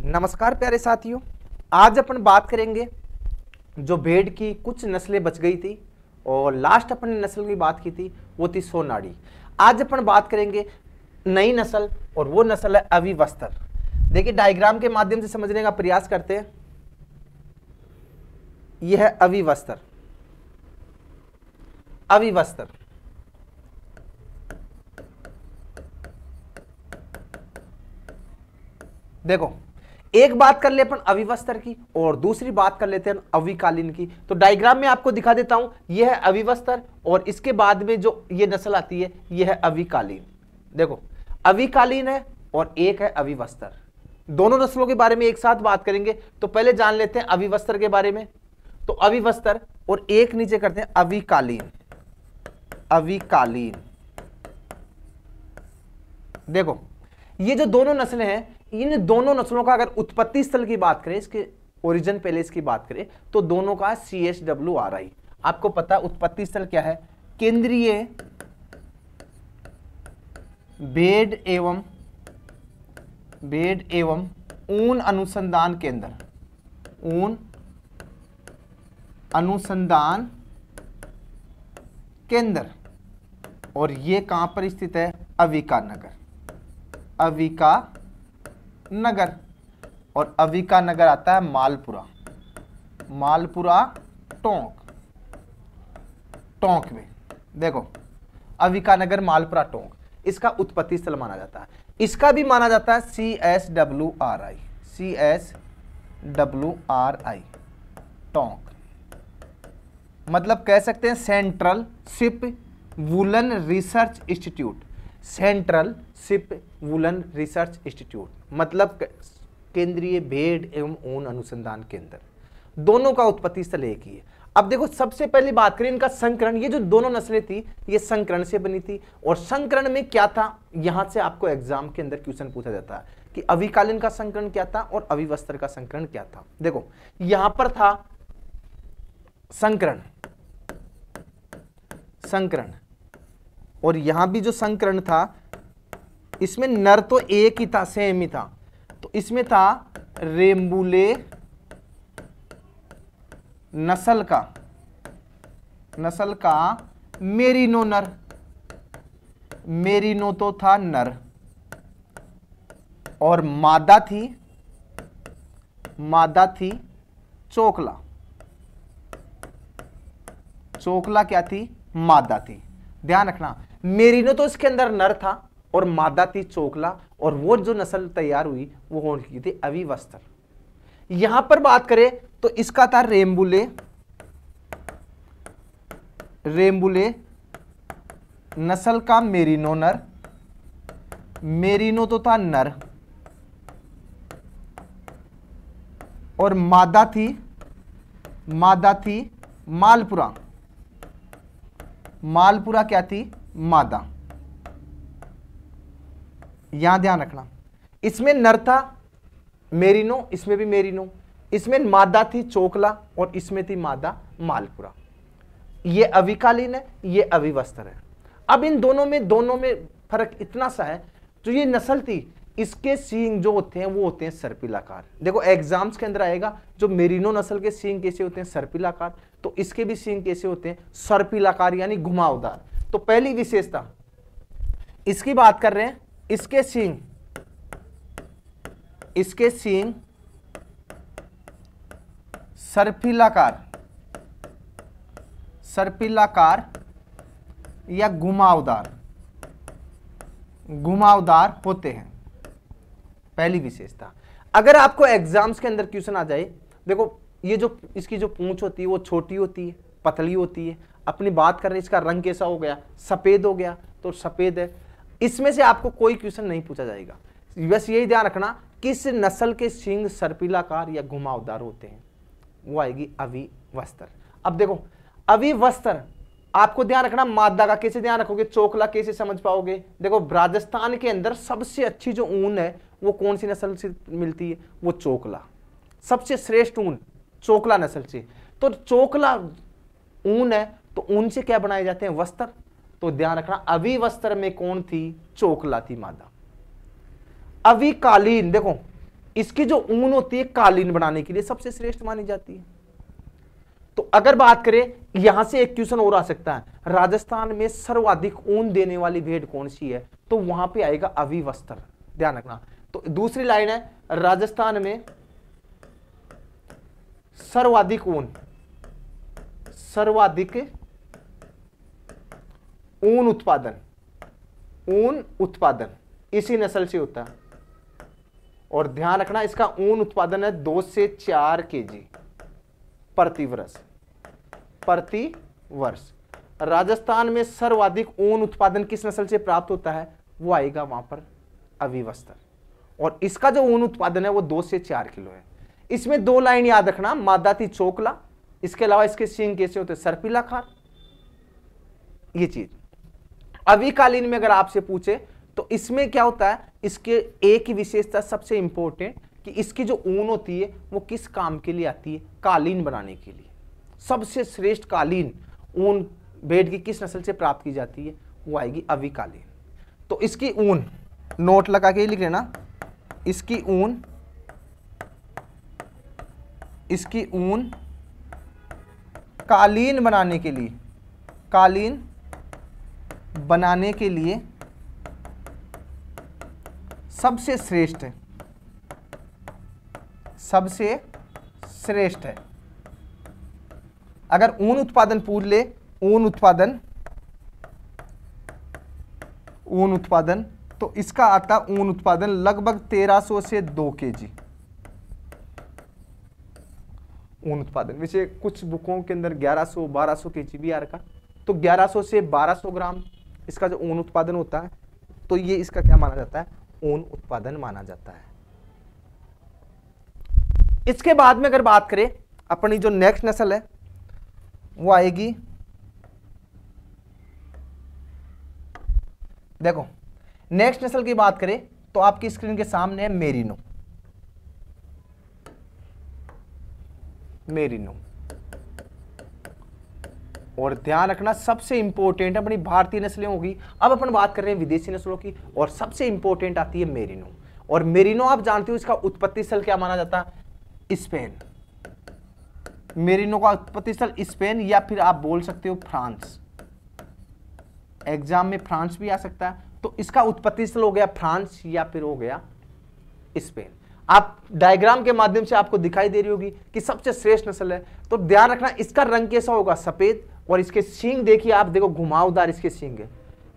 नमस्कार प्यारे साथियों, आज अपन बात करेंगे जो भेड़ की कुछ नस्लें बच गई थी और लास्ट अपन ने नस्ल की बात की थी वो थी सोनाड़ी। आज अपन बात करेंगे नई नस्ल और वो नस्ल है अविवस्त्र। देखिए डायग्राम के माध्यम से समझने का प्रयास करते हैं। यह है अविवस्त्र। अविवस्त्र देखो, एक बात कर ले अपन अविवस्त्र की और दूसरी बात कर लेते हैं अविकालीन की। तो डायग्राम में आपको दिखा देता हूं, यह है अविवस्त्र और इसके बाद में जो ये नस्ल आती है यह है अविकालीन। देखो अविकालीन है और एक है अविवस्त्र। दोनों नस्लों के बारे में एक साथ बात करेंगे। तो पहले जान लेते हैं अविवस्त्र के बारे में। तो अविवस्त्र और एक नीचे करते हैं अविकालीन। अविकालीन देखो, ये जो दोनों नस्लें हैं, इन दोनों नस्लों का अगर उत्पत्ति स्थल की बात करें, इसके ओरिजिन पैलेस की बात करें, तो दोनों का CHWRI। आपको पता है उत्पत्ति स्थल क्या है? केंद्रीय भेड़ एवं ऊन अनुसंधान केंद्र। ऊन अनुसंधान केंद्र। और ये कहां पर स्थित है? अविका नगर। अविका नगर। और अविका नगर आता है मालपुरा। मालपुरा टोंक में। देखो अविका नगर, मालपुरा, टोंक, इसका उत्पत्ति स्थल माना जाता है। इसका भी माना जाता है CHWRI। CHWRI टोंक मतलब कह सकते हैं central ship woollen research institute. Central ship woollen research institute मतलब केंद्रीय भेड़ एवं ऊन अनुसंधान केंद्र। दोनों का उत्पत्ति स्थल एक ही है। अब देखो सबसे पहले बात करें इनका संकरण। ये जो दोनों नस्लें थी ये संकरण से बनी थी। और संकरण में क्या था, यहां से आपको एग्जाम के अंदर क्वेश्चन पूछा जाता है कि अविकालीन का संकरण क्या था और अविवस्त्र का संकरण क्या था। देखो यहां पर था संकरण और यहां भी जो संकरण था, इसमें नर तो एक ही था, सेम ही था। तो इसमें था रेम्बुले नस्ल का मेरिनो नर। मेरिनो तो था नर और मादा थी चोकला। चोकला क्या थी? मादा थी। ध्यान रखना, मेरिनो तो इसके अंदर नर था और मादा थी चोकला। और वो जो नस्ल तैयार हुई वो हो रही थी अविवस्त्र। यहां पर बात करें तो इसका था रेम्बुले नस्ल का मेरिनो नर। मेरिनो तो था नर और मादा थी मालपुरा। मालपुरा क्या थी? मादा। यहां ध्यान रखना, इसमें नर था मेरिनो, इसमें भी मेरिनो। इसमें मादा थी चोकला और इसमें थी मादा मालपुरा। ये अविकालीन है, ये अविवस्त्र है। अब इन दोनों में फर्क इतना सा है, जो ये नस्ल थी इसके सींग जो होते हैं वो होते हैं सर्पिलाकार। देखो एग्जाम्स के अंदर आएगा, जो मेरिनो नस्ल के सींग कैसे होते हैं? सर्पिलाकार। तो इसके भी सींग कैसे होते हैं? सर्पिलाकार यानी घुमावदार। तो पहली विशेषता इसकी बात कर रहे हैं, इसके सींग सर्पिलाकार या घुमावदार होते हैं। पहली विशेषता। अगर आपको एग्जाम्स के अंदर क्वेश्चन आ जाए, देखो ये जो इसकी जो पूंछ होती है वो छोटी होती है, पतली होती है। अपनी बात कर रहे हैं इसका रंग कैसा हो गया? सफेद हो गया, तो सफेद है। इसमें से आपको कोई क्वेश्चन नहीं पूछा जाएगा। बस यही ध्यान रखना, किस नस्ल के सींग सर्पिलाकार या घुमावदार होते हैं, वो आएगी अविवस्त्र। अब देखो अविवस्त्र आपको ध्यान रखना, मादा का कैसे ध्यान रखोगे? चोकला कैसे समझ पाओगे? देखो राजस्थान के अंदर सबसे अच्छी जो ऊन है वो कौन सी नस्ल से मिलती है? वो चोकला। सबसे श्रेष्ठ ऊन चोकला नस्ल से। तो चोकला ऊन है, तो ऊन से क्या बनाए जाते हैं? वस्त्र। तो ध्यान रखना अविवस्त्र में कौन थी? चोकला थी मादा। अविकालीन, देखो इसकी जो ऊन होती है कालीन बनाने के लिए सबसे श्रेष्ठ मानी जाती है। तो अगर बात करें, यहां से एक क्वेश्चन और आ सकता है, राजस्थान में सर्वाधिक ऊन देने वाली भेड़ कौन सी है, तो वहां पे आएगा अविवस्त्र, ध्यान रखना। तो दूसरी लाइन है, राजस्थान में सर्वाधिक ऊन उत्पादन इसी नस्ल से होता है। और ध्यान रखना, इसका ऊन उत्पादन है 2 से 4 केजी प्रति वर्ष। राजस्थान में सर्वाधिक ऊन उत्पादन किस नस्ल से प्राप्त होता है, वो आएगा वहां पर अविवस्त्र। और इसका जो ऊन उत्पादन है वो 2 से 4 किलो है। इसमें 2 लाइन याद रखना, मादा थी चोकला, इसके अलावा इसके सींग कैसे होते, सर्पिलाकार, ये चीज। अविकालीन में अगर आपसे पूछे तो इसमें क्या होता है, इसके एक ही विशेषता सबसे इंपॉर्टेंट कि इसकी जो ऊन होती है वो किस काम के लिए आती है, कालीन बनाने के लिए। सबसे श्रेष्ठ कालीन ऊन भेड़ की किस नस्ल से प्राप्त की जाती है, वो आएगी अविकालीन। तो इसकी ऊन नोट लगा के लिख लेना, इसकी ऊन कालीन बनाने के लिए सबसे श्रेष्ठ है। अगर ऊन उत्पादन पूछ ले, ऊन उत्पादन तो इसका आता ऊन उत्पादन लगभग 1300 से 2 केजी ऊन उत्पादन। वैसे कुछ बुकों के अंदर 1100-1200 केजी भी आ रखा, तो 1100 से 1200 ग्राम इसका जो ऊन उत्पादन होता है, तो ये इसका क्या माना जाता है, ऊन उत्पादन माना जाता है। इसके बाद में अगर बात करें, अपनी जो नेक्स्ट नस्ल है वो आएगी, देखो नेक्स्ट नस्ल की बात करें तो आपकी स्क्रीन के सामने है मेरिनो। और ध्यान रखना, सबसे इंपॉर्टेंट अपनी भारतीय नस्लें होगी। अब अपन बात कर रहे हैं विदेशी नस्लों की, और सबसे इंपॉर्टेंट आती है मेरिनो। और मेरिनो आप जानते हो इसका उत्पत्ति स्थल क्या माना जाता है, स्पेन। मेरिनो का उत्पत्ति स्थल स्पेन, या फिर आप बोल सकते हो फ्रांस। एग्जाम में फ्रांस भी आ सकता है, तो इसका उत्पत्ति स्थल हो गया फ्रांस या फिर हो गया स्पेन। आप डायग्राम के माध्यम से आपको दिखाई दे रही होगी कि सबसे श्रेष्ठ नस्ल है। तो ध्यान रखना, इसका रंग कैसा होगा, सफेद, और इसके सींग देखिए आप, देखो घुमावदार इसके सींग है,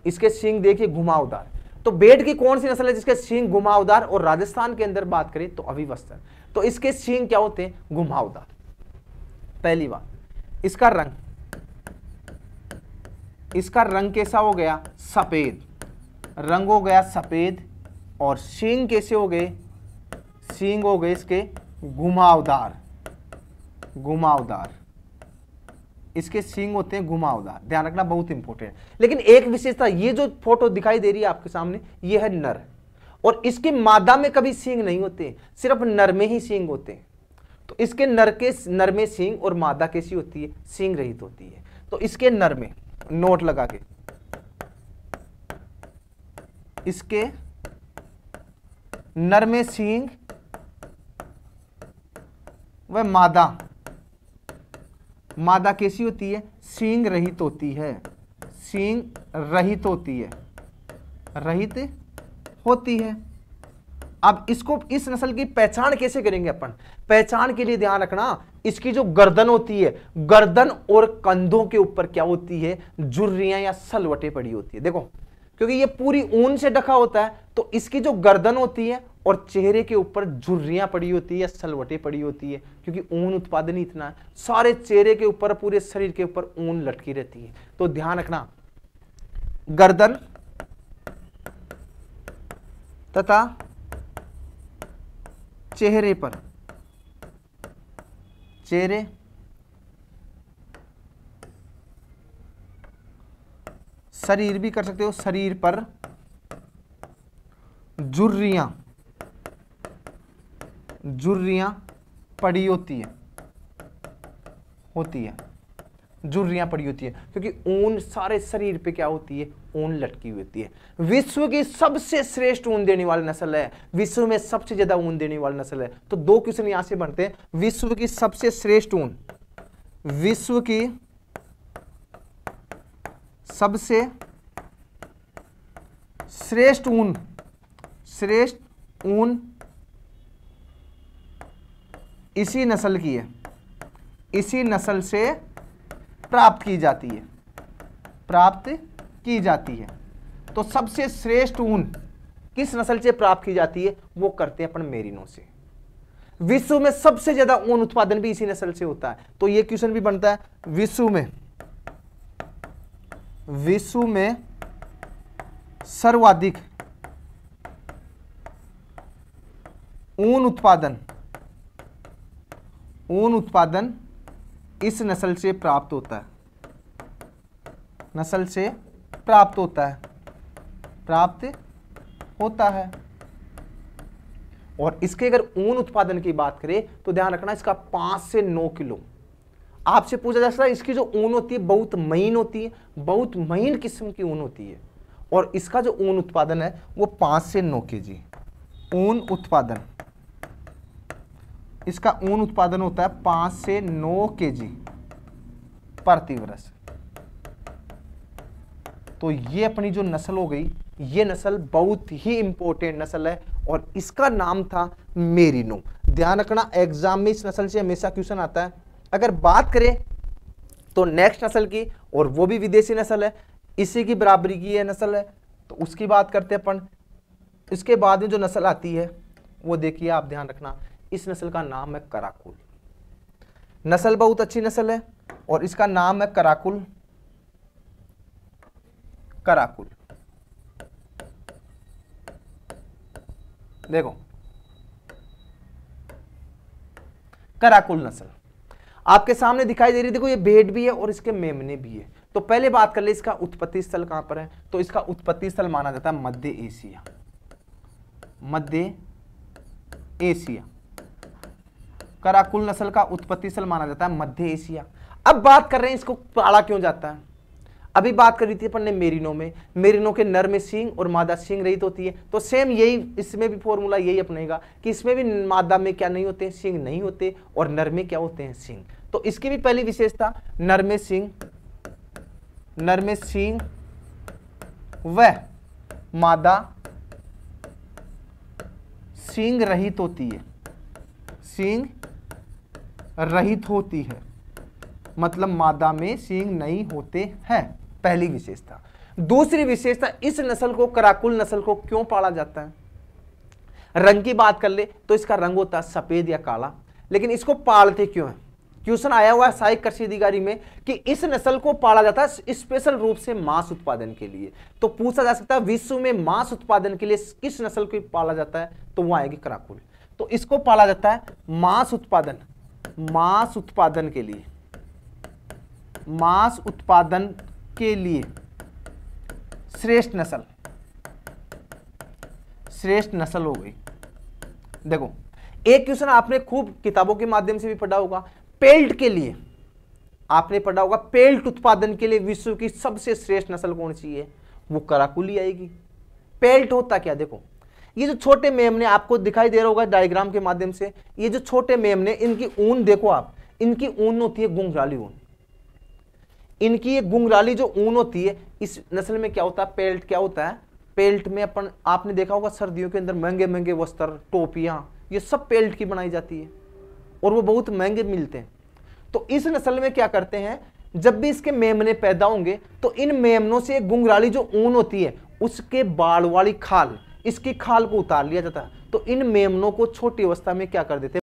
इसके सींग देखिए घुमावदार। तो भेड़ की कौन सी नस्ल है जिसके सींग घुमावदार, और राजस्थान के अंदर बात करें तो अविवस्त्र, तो इसके सींग क्या होते हैं, घुमावदार। पहली बात, इसका रंग कैसा हो गया, सफेद, रंग हो गया सफेद, और सींग कैसे हो गए, सींग हो गए इसके घुमावदार, इसके सींग होते हैं घुमावदार। ध्यान रखना, बहुत इंपॉर्टेंट। लेकिन एक विशेषता, ये जो फोटो दिखाई दे रही है आपके सामने, ये है नर, और इसके मादा में कभी सींग नहीं होते, सिर्फ नर में ही सींग होते हैं। तो इसके नर में सींग, और मादा कैसी होती है, सींग रहित होती है। तो इसके नर में नोट लगा के, इसके नर में सींग वह मादा कैसी होती है, सींग रहित होती है, रहित होती है। अब इसको, इस नस्ल की पहचान कैसे करेंगे अपन, पहचान के लिए ध्यान रखना, इसकी जो गर्दन होती है, गर्दन और कंधों के ऊपर क्या होती है, झुर्रियां या सलवटें पड़ी होती है। देखो, क्योंकि ये पूरी ऊन से ढका होता है, तो इसकी जो गर्दन होती है और चेहरे के ऊपर झुर्रियां पड़ी होती है या सलवटें पड़ी होती है, क्योंकि ऊन उत्पादन इतना है, सारे चेहरे के ऊपर, पूरे शरीर के ऊपर ऊन लटकी रहती है। तो ध्यान रखना, गर्दन तथा चेहरे पर, शरीर भी कर सकते हो, शरीर पर झुर्रियां पड़ी होती है, झुर्रियां पड़ी होती है, क्योंकि ऊन सारे शरीर पे क्या होती है, ऊन लटकी हुई होती है। विश्व की सबसे श्रेष्ठ ऊन देने वाली नस्ल है, विश्व में सबसे ज्यादा ऊन देने वाली नस्ल है। तो दो क्वेश्चन यहां से बनते हैं। विश्व की सबसे श्रेष्ठ ऊन, विश्व की सबसे श्रेष्ठ ऊन, श्रेष्ठ ऊन इसी नस्ल की है, इसी नस्ल से प्राप्त की जाती है, प्राप्त की जाती है। तो सबसे श्रेष्ठ ऊन किस नस्ल से प्राप्त की जाती है, वो करते हैं अपन मेरिनो से। विश्व में सबसे ज्यादा ऊन उत्पादन भी इसी नस्ल से होता है। तो ये क्वेश्चन भी बनता है, विश्व में सर्वाधिक ऊन उत्पादन इस नस्ल से प्राप्त होता है, नस्ल से प्राप्त होता है। और इसके अगर ऊन उत्पादन की बात करें तो ध्यान रखना, इसका 5 से 9 किलो। आपसे पूछा जा सकता है इसकी जो ऊन होती है बहुत महीन होती है, बहुत महीन किस्म की ऊन होती है, और इसका जो ऊन उत्पादन है वो 5 से 9 केजी ऊन उत्पादन, इसका ऊन उत्पादन होता है 5 से 9 केजी प्रति वर्ष। तो ये अपनी जो नस्ल हो गई, ये नस्ल बहुत ही इंपॉर्टेंट नस्ल है और इसका नाम था मेरिनो। ध्यान रखना, एग्जाम में इस नस्ल से हमेशा क्वेश्चन आता है। अगर बात करें तो नेक्स्ट नस्ल की, और वो भी विदेशी नस्ल है, इसी की बराबरी की है नस्ल है, तो उसकी बात करते हैं अपन। इसके बाद में जो नस्ल आती है वो देखिए, आप ध्यान रखना, इस नस्ल का नाम है कराकुल। नस्ल बहुत अच्छी नस्ल है और इसका नाम है कराकुल। कराकुल देखो, कराकुल नस्ल आपके सामने दिखाई दे रही है। देखो ये भेड़ भी है और इसके मेमने भी है। तो पहले बात कर ले इसका उत्पत्ति स्थल कहां पर है, तो इसका उत्पत्ति स्थल माना जाता है मध्य एशिया, मध्य एशिया। कराकुल नस्ल का उत्पत्ति स्थल माना जाता है मध्य एशिया। अब बात कर रहे हैं इसको पाला क्यों जाता है। अभी बात करी थी अपन ने मेरिनो में, मेरिनो के नर में सींग और मादा सींग रहित होती है। तो सेम यही इसमें भी फॉर्मूला यही अपनेगा कि इसमें भी मादा में क्या नहीं होते, सींग नहीं होते, और नर में क्या होते हैं, सींग। तो इसकी भी पहली विशेषता, नर में सींग व मादा सींग रहित होती है, सींग रहित होती है, मतलब मादा में सींग नहीं होते हैं, पहली विशेषता। दूसरी विशेषता, इस नस्ल को, कराकुल नस्ल को क्यों पाला जाता है। रंग की बात कर ले तो इसका रंग होता है सफेद या काला, लेकिन इसको पालते क्यों है। क्वेश्चन आया हुआ है सहायक कृषि अधिकारी में कि इस नस्ल को पाला जाता है स्पेशल रूप से मांस उत्पादन के लिए। तो पूछा जा सकता है विश्व में मांस उत्पादन के लिए किस नस्ल को पाला जाता है, तो वो आएगी कराकुल। तो इसको पाला जाता है मांस उत्पादन के लिए, मांस उत्पादन के लिए श्रेष्ठ नस्ल हो गई। देखो एक क्वेश्चन आपने खूब किताबों के माध्यम से भी पढ़ा होगा, पेल्ट के लिए आपने पढ़ा होगा, पेल्ट उत्पादन के लिए विश्व की सबसे श्रेष्ठ नस्ल कौन सी है, वो कराकुल ही आएगी। पेल्ट होता क्या, देखो ये जो छोटे मेमने आपको दिखाई दे रहा होगा डायग्राम के माध्यम से, ये जो छोटे मेमने, इनकी ऊन देखो आप, इनकी ऊन होती है गुंगराली ऊन। इनकी ये गुंगराली जो ऊन होती है, इस नस्ल में क्या होता है, पेल्ट क्या होता है। पेल्ट में अपन आपने देखा होगा सर्दियों के अंदर महंगे महंगे वस्त्र, टोपियां, ये सब पेल्ट की बनाई जाती है और वो बहुत महंगे मिलते हैं। तो इस नस्ल में क्या करते हैं, जब भी इसके मेमने पैदा होंगे तो इन मेमनों से गुंगराली जो ऊन होती है उसके बाल वाली खाल, इसकी खाल को उतार लिया जाता है। तो इन मेमनों को छोटी अवस्था में क्या कर देते हैं,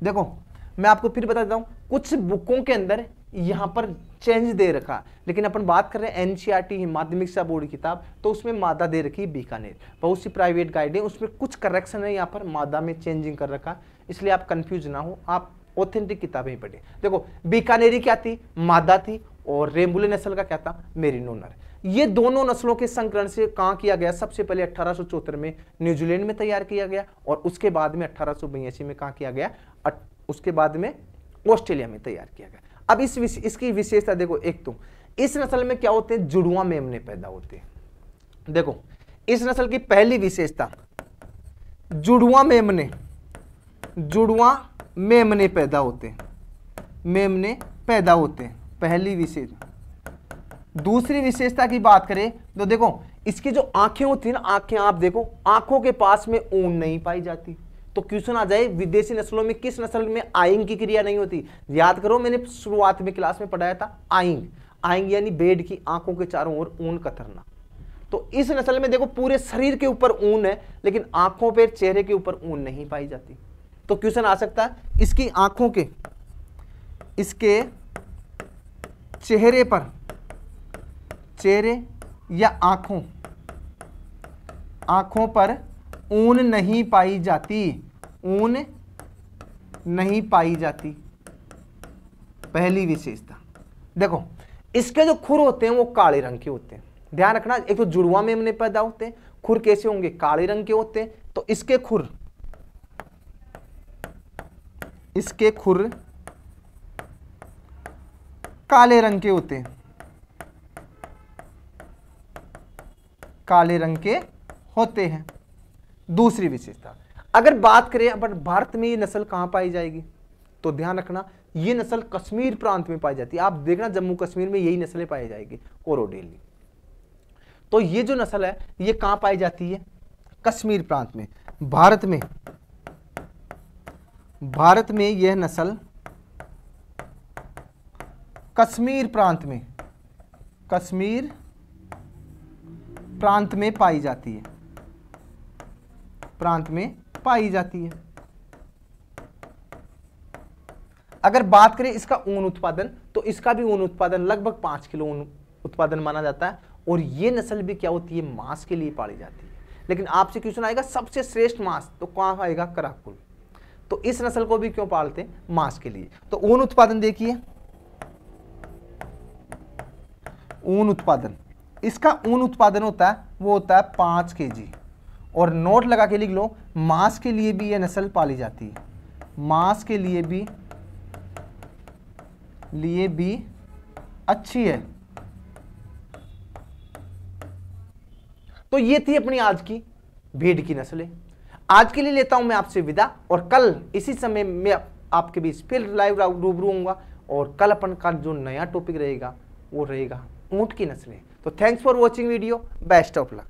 देखो मैं आपको फिर बता देता हूं, कुछ बुकों के अंदर यहां पर चेंज दे रखा, लेकिन अपन बात कर रहे हैं एनसीईआरटी माध्यमिक शिक्षा बोर्ड की किताब, तो उसमें मादा दे रखी है बीकानेर। बहुत सी प्राइवेट गाइड है उसमें कुछ करेक्शन है, यहाँ पर मादा में चेंजिंग कर रखा, इसलिए आप कंफ्यूज ना हो, आप ऑथेंटिक किताबें ही पढ़े। देखो बीकानेरी क्या थी, मादा थी, और रेम्बुले नस्ल का क्या था, मेरिनो नर। ये दोनों नस्लों के संकरण से कहां किया गया, सबसे पहले 1874 में न्यूजीलैंड में तैयार किया गया, और उसके बाद में 1882 में कहां किया गया, उसके बाद में ऑस्ट्रेलिया में तैयार किया गया। अब इसकी विशेषता देखो, एक तो इस नस्ल में क्या होते हैं, जुड़वा मेमने पैदा होते हैं। देखो इस नस्ल की पहली विशेषता, जुड़वा मेमने पैदा होते हैं, मेमने पैदा होते हैं, पहली विशेषता। दूसरी विशेषता की बात करें तो देखो इसकी जो आंखें होती है ना, आंखें आप देखो, आंखों के पास में ऊन नहीं पाई जाती। तो क्वेश्चन आ जाए विदेशी नस्लों में किस नस्ल में आइंग की क्रिया नहीं होती। याद करो मैंने शुरुआत में क्लास में पढ़ाया था, आइंग यानी भेड़ की आंखों के चारों ओर ऊन कतरना। तो इस नस्ल में देखो पूरे शरीर के ऊपर ऊन है, लेकिन आंखों पे, चेहरे के ऊपर ऊन नहीं पाई जाती। तो क्वेश्चन आ सकता है इसकी आंखों के, इसके चेहरे पर, चेहरे या आंखों पर ऊन नहीं पाई जाती, ऊन नहीं पाई जाती, पहली विशेषता। देखो इसके जो खुर होते हैं वो काले रंग के होते हैं, ध्यान रखना। एक तो जुड़वा मेमने पैदा होते हैं, खुर कैसे होंगे, काले रंग के होते हैं। तो इसके खुर काले रंग के होते हैं, काले रंग के होते हैं। दूसरी विशेषता, अगर बात करें अपन भारत में ये नस्ल कहां पाई जाएगी, तो ध्यान रखना ये नस्ल कश्मीर प्रांत में पाई जाती है। आप देखना जम्मू कश्मीर में यही नस्लें पाई जाएगी, कोरोडेली। तो ये जो नस्ल है ये कहां पाई जाती है, कश्मीर प्रांत में। भारत में यह नस्ल कश्मीर प्रांत में पाई जाती है, प्रांत में पाई जाती है। अगर बात करें इसका ऊन उत्पादन, तो इसका भी ऊन उत्पादन लगभग 5 किलो ऊन उत्पादन माना जाता है। और ये नस्ल भी क्या होती है, मांस के लिए पाली जाती है। लेकिन आपसे क्वेश्चन आएगा सबसे श्रेष्ठ मांस, तो कहां आएगा, कराकुल। तो इस नस्ल को भी क्यों पालते हैं, मांस के लिए। तो ऊन उत्पादन देखिए, ऊन उत्पादन, इसका ऊन उत्पादन होता है वो होता है 5 kg। और नोट लगा के लिख लो, मांस के लिए भी यह नस्ल पाली जाती है, मांस के लिए भी अच्छी है। तो ये थी अपनी आज की भेड़ की नस्लें। आज के लिए लेता हूं मैं आपसे विदा, और कल इसी समय में आपके बीच फिर लाइव रूबरू होऊंगा। और कल अपन का जो नया टॉपिक रहेगा वो रहेगा ऊंट की नस्लें। तो thanks for watching video, best of luck.